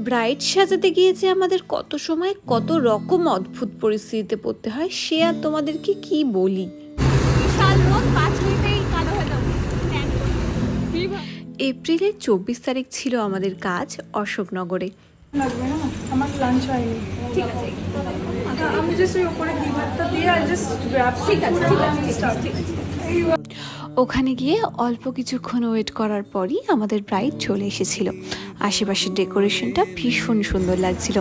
Bride সাজাতে গিয়ে যে আমাদের কত সময় কত রকম অদ্ভুত পরিস্থিতিতে পড়তে হয় সে আর তোমাদেরকে কি বলি। এপ্রিলের 24 তারিখ ছিল আমাদের কাজ অশোকনগরে। লাগবে না, আমার লাঞ্চ হয়নি। ঠিক আছে, আমি জাস্ট ওই উপরে ডিমারটা দিয়ে আই জাস্ট গ্র্যাব। ঠিক আছে, ঠিক আছে। ওখানে গিয়ে অল্প কিছুক্ষণ ওয়েট করার পরই আমাদের ব্রাইড চলে এসেছিল। আশেপাশের ডেকোরেশনটা ভীষণ সুন্দর লাগছিল,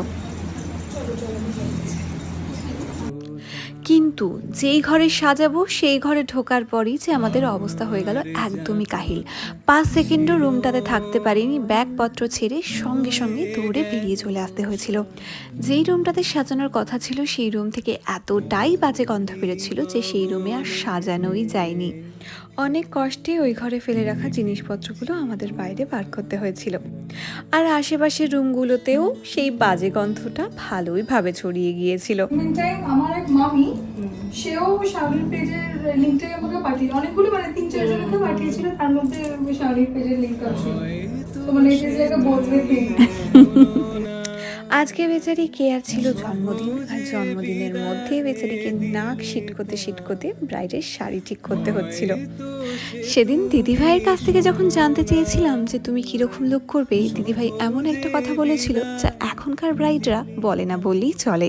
কিন্তু যেই ঘরে সাজাবো সেই ঘরে ঢোকার পরই যে আমাদের অবস্থা হয়ে গেল একদমই কাহিল। 5 সেকেন্ডও রুমটাতে থাকতে পারিনি, ব্যাগপত্র ছেড়ে সঙ্গে সঙ্গে দৌড়ে বেরিয়ে চলে আসতে হয়েছিল। যেই রুমটাতে সাজানোর কথা ছিল সেই রুম থেকে এতটাই বাজে গন্ধ বেরোচ্ছিল যে সেই রুমে আর সাজানোই যায়নি। অনেক কষ্টে ওই ঘরে ফেলে রাখা জিনিসপত্রগুলো আমাদের বাইরে বার করতে হয়েছিল। আর আশেপাশের রুমগুলোতেও সেই বাজে গন্ধটা ভালোইভাবে ছড়িয়ে গিয়েছিল। আমার এক মামি, সেও শাওরির পেজের লিঙ্কটাই আমাকে পাঠিয়ে, অনেকগুলো মানে 3-4 জনকে পাঠিয়েছিল, তার মধ্যে শাওরির পেজের লিঙ্ক আছে। তো মানে এটা যে একটা বদলে দিন। আজকে বেচারি কেয়ার ছিল জন্মদিন, আর জন্মদিনের মধ্যে বেচারিকে নাক সিটকোতে ব্রাইডের শাড়ি ঠিক করতে হচ্ছিল। সেদিন দিদিভাইয়ের কাছ থেকে যখন জানতে চেয়েছিলাম যে তুমি কীরকম লুক করবে, দিদিভাই এমন একটা কথা বলেছিল যা এখনকার ব্রাইডরা বলে না বললেই চলে।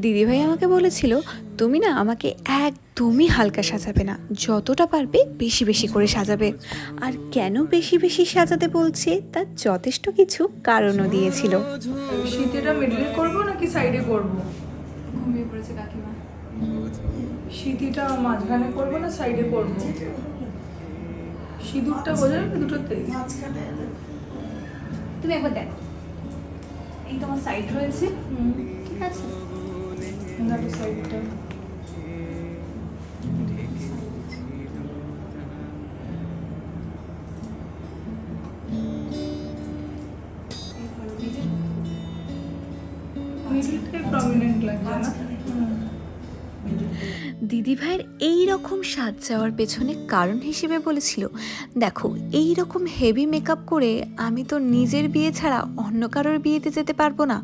দিদিভাই আমাকে বলেছিল তুমি না আমাকে একদমই হালকা সাজাবে না, যতটা পারবে বেশি বেশি করে সাজাবে। আর কেন বেশি বেশি সাজাতে বলছে তার যথেষ্ট কিছু কারণও দিয়েছিল। শীতেটা মিডলে করবো নাকি সাইডে করবো? ঘুমিয়ে পড়েছে কাকিমা। শীতিটা মাঝখানে করবো না সাইডে করবো? সিঁদুরটা বোঝা যাবে দুটোতে? তুমি একবার দেখো, এই তোমার সাইড রয়েছে, ঠিক আছে? সাইডটা প্রমিনেন্ট লাগছে না? দিদিভাইয়ের এই রকম সাজ যাওয়ার পেছনে কারণ হিসেবে বলেছিল, দেখো এই রকম হেভি মেকআপ করে আমি তো নিজের বিয়ে ছাড়া অন্য কারোর বিয়েতে যেতে পারবো না।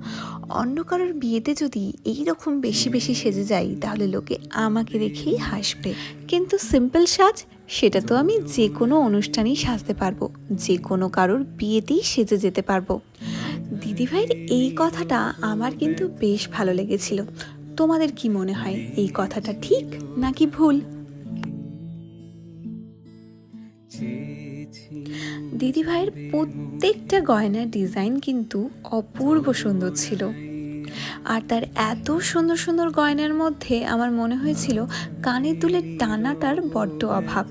অন্য কারোর বিয়েতে যদি এই রকম বেশি বেশি সেজে যাই তাহলে লোকে আমাকে দেখেই হাসবে, কিন্তু সিম্পল সাজ সেটা তো আমি যে কোনো অনুষ্ঠানেই সাজতে পারবো, যে কোনো কারোর বিয়েতেই সেজে যেতে পারবো। দিদিভাইয়ের এই কথাটা আমার কিন্তু বেশ ভালো লেগেছিল। তোমাদের কি মনে হয় এই কথাটা ঠিক নাকি ভুল? দিদিভাইয়ের প্রত্যেকটা গয়নার ডিজাইন কিন্তু অপূর্ব সুন্দর ছিল, আর তার এত সুন্দর সুন্দর গয়নার মধ্যে আমার মনে হয়েছিল কানের দুলের টানাটার বড্ড অভাব,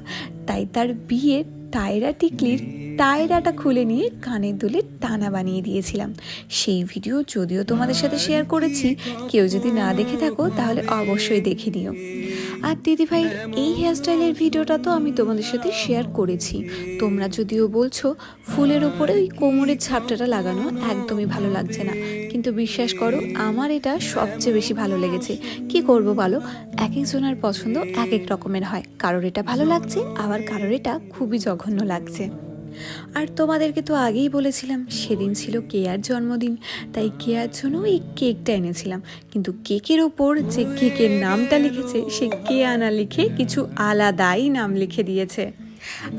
তাই তার বিয়ের টায়রা টিকলির টায়রাটা খুলে নিয়ে কানের দুলের টানা বানিয়ে দিয়েছিলাম। সেই ভিডিও যদিও তোমাদের সাথে শেয়ার করেছি, কেউ যদি না দেখে থাকো তাহলে অবশ্যই দেখে নিও। আর দিদিভাইয়ের এই হেয়ারস্টাইলের ভিডিওটা তো আমি তোমাদের সাথে শেয়ার করেছি। তোমরা যদিও বলছো ফুলের ওপরে ওই কোমরের ছাপটাটা লাগানো একদমই ভালো লাগছে না, কিন্তু বিশ্বাস করো আমার এটা সবচেয়ে বেশি ভালো লেগেছে। কি করব বলো, এক একজনের পছন্দ এক এক রকমের হয়, কারোর এটা ভালো লাগছে আবার কারোর এটা খুবই জঘন্য লাগছে। আর তোমাদেরকে তো আগেই বলেছিলাম সেদিন ছিল কেয়ার জন্মদিন, তাই কেয়ার জন্য এই কেকটা এনেছিলাম, কিন্তু কেকের ওপর যে কেকের নামটা লিখেছে সে কেয়া না লিখে কিছু আলাদাই নাম লিখে দিয়েছে।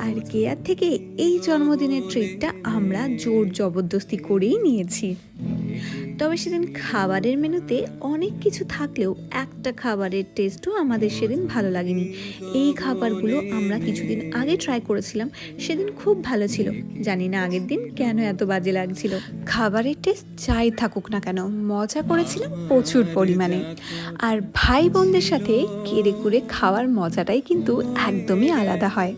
আর কেয়ার থেকে এই জন্মদিনের ট্রিটটা আমরা জোর জবরদস্তি করেই নিয়েছি। তবে সেদিন খাবারের মেনুতে অনেক কিছু থাকলেও একটা খাবারের টেস্টও আমাদের সেদিন ভালো লাগেনি। এই খাবারগুলো আমরা কিছুদিন আগে ট্রাই করেছিলাম, সেদিন খুব ভালো ছিল, জানি না আগের দিন কেন এত বাজে লাগছিল। খাবারের টেস্ট যাই থাকুক না কেন মজা করেছিলাম প্রচুর পরিমাণে। আর ভাই বোনদের সাথে কেড়ে কুড়ে খাওয়ার মজাটাই কিন্তু একদমই আলাদা হয়।